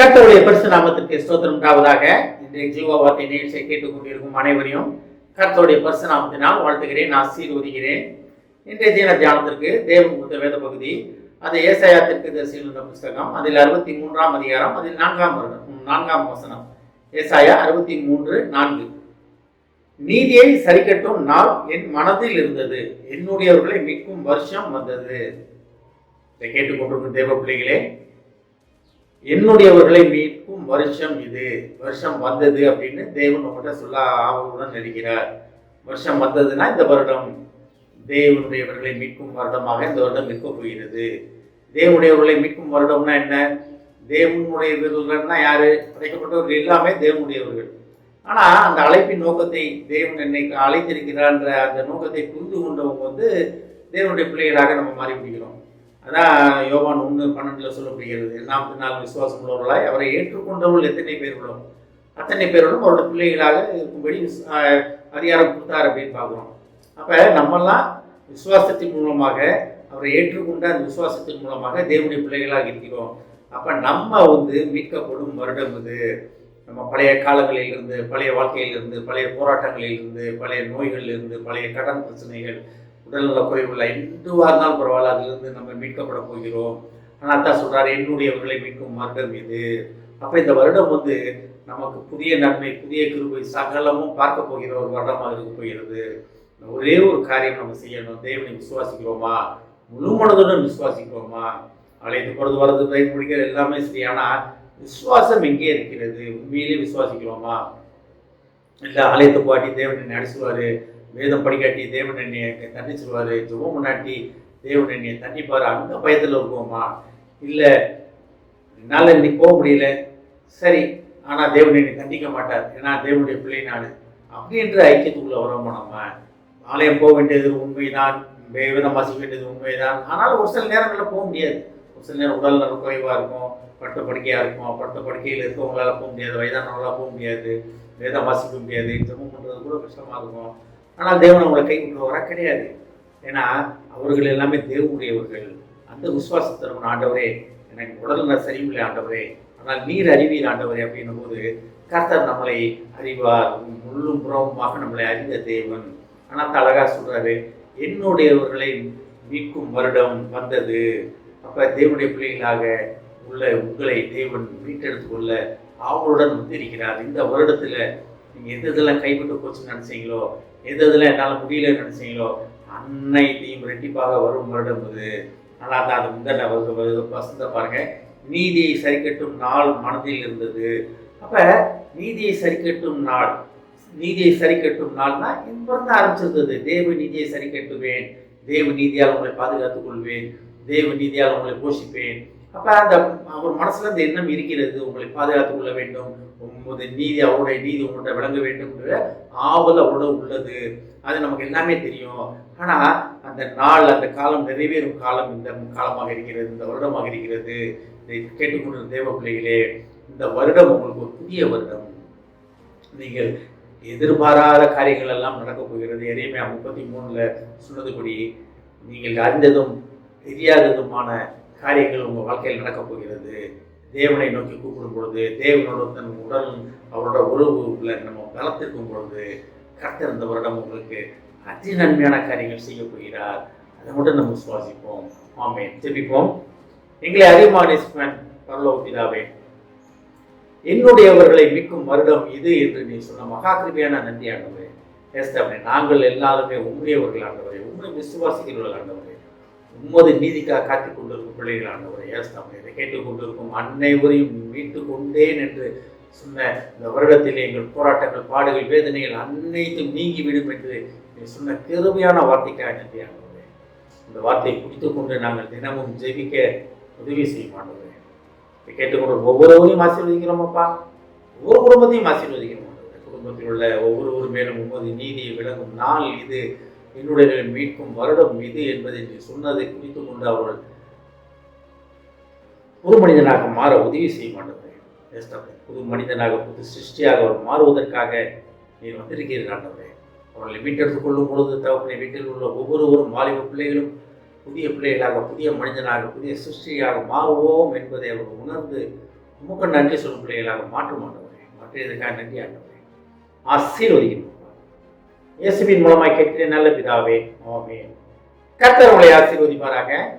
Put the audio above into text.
கர்த்தருடைய பரிசு நாமத்திற்கு ஸ்தோத்திரம் உண்டாவதாக. இன்றைய ஜீவ வார்த்தை நிகழ்ச்சியை கேட்டுக்கொண்டிருக்கும் அனைவரையும் கர்த்தருடைய பரிசு நாமத்தினால் வாழ்த்துகிறேன், ஆசீர்வதிக்கிறேன். இன்றைய தின தியானத்திற்கு தேவன் கொடுத்த வேத பகுதி அது ஏசாயா தீர்க்கதரிசியின் புஸ்தகம், அதில் 63ஆம் அதிகாரம், அதில் 4ஆம் வசனம். ஏசாயா 63:4. நீதியை சரிக்கட்டும் நாள் என் மனதில் இருந்தது, என்னுடையவர்களை மீட்கும் வருஷம் வந்தது. இதை கேட்டுக்கொண்டிருக்கும் தேவ பிள்ளைகளே, என்னுடையவர்களை மீட்கும் வருஷம் இது, வருஷம் வந்தது அப்படின்னு தேவன் உங்கள்கிட்ட சொல்ல ஆவலுடன் இருக்கிறார். வருஷம் வந்ததுன்னா இந்த வருடம் தேவனுடையவர்களை மீட்கும் வருடமாக இந்த வருடம் இருக்க போகிறது. தேவனுடையவர்களை மீட்கும் வருடம்னா என்ன? தேவனுடையவர்கள்னா யாரு? படைக்கப்பட்டவர்கள் எல்லாமே தேவனுடையவர்கள். ஆனா அந்த அழைப்பின் நோக்கத்தை, தேவன் என்னை அழைத்திருக்கிறான்ற அந்த நோக்கத்தை புரிந்து கொண்டவங்க தேவனுடைய பிள்ளைகளாக நம்ம மாறி பிடிக்கிறோம். அதான் யோவான் 1:12 சொல்லப்படுகிறது. நாள் விசுவாசம் உள்ளவர்களாய் அவரை ஏற்றுக்கொண்டவர்கள் எத்தனை பேர்களோ அத்தனை பேர்களும் அவரோட பிள்ளைகளாக இருக்கும்படி அதிகாரம் கொடுத்தார் அப்படின்னு பார்க்குறோம். அப்போ நம்மெல்லாம் விசுவாசத்தின் மூலமாக அவரை ஏற்றுக்கொண்ட அந்த விசுவாசத்தின் மூலமாக தேவனுடைய பிள்ளைகளாக இருக்கிறோம். அப்போ நம்ம மீட்கப்படும் வருடம் இது. நம்ம பழைய காலங்களிலிருந்து, பழைய வாழ்க்கையிலிருந்து, பழைய போராட்டங்களிலிருந்து, பழைய நோய்களிலிருந்து, பழைய கடன் பிரச்சனைகள், உடல்நல குறைவுள்ள எதுவாக இருந்தாலும் பரவாயில்ல, அதிலிருந்து நம்ம மீட்கப்பட போகிறோம். ஆனால் தான் சொல்றாரு, என்னுடையவர்களை மீட்கும் வருடம் இது. அப்போ இந்த வருடம் நமக்கு புதிய நன்மை, புதிய கிருபை சகலமும் பார்க்க போகிற ஒரு வருடமாக இருக்க போகிறது. ஒரே ஒரு காரியம் நம்ம செய்யணும். தேவனை விசுவாசிக்கிறோமா? முழு மனதுடன் விசுவாசிக்கிறோமா? அழைத்து போகிறது, வரது, பயிர் முடிக்கிற எல்லாமே சரி. ஆனால் விசுவாசம் எங்கே இருக்கிறது? உண்மையிலே விசுவாசிக்கிறோமா? இல்லை அழைத்து பாட்டி தேவனை நடத்துவார், வேதம் படிக்காட்டி தேவன் என்னையை தண்டிச்சிருவார், ஜெபம் முன்னாட்டி தேவன் என்னையை தண்டிப்பார், அந்த பயத்தில் இருக்குவோமா? இல்லை என்னால் இன்னைக்கு போக முடியல, சரி, ஆனால் தேவன் என்னை தண்டிக்க மாட்டார், ஏன்னா தேவனுடைய பிள்ளை நான் அப்படின்ற ஐக்கியத்துக்குள்ளே வரோமா? நம்ம ஆலயம் போக வேண்டியது உண்மைதான், வேதம் வாசிக்க வேண்டியது உண்மைதான். ஆனால் ஒரு சில நேரங்களில் போக முடியாது. ஒரு சில நேரம் உடல் நல குறைவாக இருக்கும், படுத்த படுக்கையாக இருக்கும், படுத்த படுக்கையில் இருக்கவங்களால் போக முடியாது, வயதானவங்களால் போக முடியாது, வேதம் வாசிக்க முடியாது, ஜெபம் பண்ணுறது கூட கஷ்டமாக இருக்கும். ஆனால் தேவன் அவங்களை கைவிட்டு வர கிடையாது. ஏன்னா அவர்கள் எல்லாமே தேவனுடையவர்கள். அந்த விசுவாசத்தை நம்ம, ஆண்டவரே எனக்கு உடல்நல சரியில்லை ஆண்டவரே, ஆனால் நீர் அறிவீர் ஆண்டவரே அப்படின்னும் போது கர்த்தர் நம்மளை அறிவார், முள்ளும் புறவுமாக நம்மளை அறிந்த தேவன். ஆனால் அழகாக சொல்றாரு, என்னுடையவர்களை மீட்கும் வருடம் வந்தது. அப்போ தேவனுடைய பிள்ளைகளாக உள்ள உங்களை தேவன் மீட்டெடுத்து கொள்ள அவங்களுடன் இருக்கிறார். இந்த வருடத்தில் நீங்கள் எது இதெல்லாம் கைவிட்டு போச்சுன்னு நினச்சிங்களோ, எது இதெல்லாம் என்னால் முடியலன்னு நினச்சிங்களோ, அன்னைத்தையும் ரெட்டிப்பாக வரும் வருடம் இது. ஆனால் தான் அது முந்தின வசந்த பாருங்க, நீதியை சரிக்கட்டும் நாள் மனதில் இருந்தது. அப்போ நீதியை சரிக்கட்டும் நாள், நீதியை சரிக்கட்டும் நாள்னா இன்பம் தான் ஆரம்பிச்சிருந்தது. தேவ நீதியை சரி கட்டுவேன், தேவ நீதியால் உங்களை பாதுகாத்துக் கொள்வேன், தேவ நீதியால் உங்களை போஷிப்பேன். அப்போ அந்த அவர் மனசுல அந்த எண்ணம் இருக்கிறது, உங்களை பாதுகாத்துக் கொள்ள வேண்டும், நீதி, அவருடைய நீதி உங்கள்கிட்ட விளங்க வேண்டும்ன்ற ஆவல் அவரோட உள்ளது. அது நமக்கு எல்லாமே தெரியும். ஆனால் அந்த நாள், அந்த காலம் நிறைவேறும் காலம் இந்த காலமாக இருக்கிறது, இந்த வருடமாக இருக்கிறது. இதை கேட்டுக்கொண்டிருந்த தேவ பிள்ளைகளே, இந்த வருடம் உங்களுக்கு ஒரு புதிய வருடம். நீங்கள் எதிர்பாராத காரியங்கள் எல்லாம் நடக்கப் போகிறது. எரேமியா 33 சொன்னதுபடி நீங்கள் அறிந்ததும் தெரியாததுமான காரியங்கள் உங்கள் வாழ்க்கையில் நடக்கப் போகிறது. தேவனை நோக்கி கூப்பிடும் பொழுது, தேவனோட தன் உடல், அவரோட உறவுல நம்ம பலத்திருக்கும் பொழுது கர்த்தர் இந்த வருடம் உங்களுக்கு அதி நன்மையான காரியங்கள் செய்ய போகிறார். அதை மட்டும் நம்ம விசுவாசிப்போம். ஆமென். ஜெபிப்போம். எங்களை அதிகமான பரலோக பிதாவே, என்னுடையவர்களை மீட்கும் வருடம் இது என்று நீ சொன்ன மகா கிருபையான நன்றி ஆண்டவரே. ஏஸ்தாவே, நாங்கள் எல்லாருமே உண்மையவர்கள் ஆண்டவரே, உண்மை விசுவாசிக்கிறவர்கள் ஆண்டவரே, உம்மது நீதிக்காக காத்துக் கொண்டிருக்கும் பிள்ளைகள் ஆண்டவரே. ஏஸ்தாவே, இதை கேட்டுக்கொண்டிருக்கும் அனைவரையும் மீட்டு கொண்டேன் என்று சொன்ன இந்த வருடத்தில் எங்கள் போராட்டங்கள், பாடுகள், வேதனைகள் அனைத்தும் நீங்கிவிடும் என்று நீ சொன்ன கிருபையான வார்த்தைக்காக நன்றி ஆண்டவரே. இந்த வார்த்தையை பிடித்துக் கொண்டு நாங்கள் தினமும் ஜெபிக்க உதவி செய்யும் ஆண்டவரே. இதை கேட்டுக்கொண்டு ஒவ்வொருவரையும் ஆசீர்வதிக்கிறோம் அப்பா, ஒவ்வொரு குடும்பத்தையும் ஆசீர்வதிக்கிறோம். குடும்பத்தில் உள்ள ஒவ்வொருவர் மேலும் உமது நீதியை விளங்கும் நாள் இது, என்னுடைய மீட்கும் வருடம் இது என்பதை நீ சொன்னதை குறித்து கொண்டு அவர்கள் புது மனிதனாக மாற உதவி செய்ய மாட்டேன். புது மனிதனாக, புது சிருஷ்டியாக அவர் மாறுவதற்காக நீர் வந்திருக்கிறீர்கள் ஆண்டவரே. அவர்களை மீட்டெடுத்துக் கொள்ளும் பொழுது தகப்பனை, வீட்டில் உள்ள ஒவ்வொருவரும், வாலிப பிள்ளைகளும் புதிய பிள்ளைகளாக, புதிய மனிதனாக, புதிய சிருஷ்டியாக மாறுவோம் என்பதை அவர் உணர்ந்து உமக்கு நன்றி சொல்லும் பிள்ளைகளாக மாற்றும் ஆண்டவரே. மாற்றியதுக்காக நன்றி ஆண்டவரே. ஆசீர்வதிக்கணும். இயேசுவின் மூலமாய் கேட்கிறேன் நல்ல பிதாவே. ஆமென். கர்த்தர் உங்களை ஆசீர்வதிப்பாராக.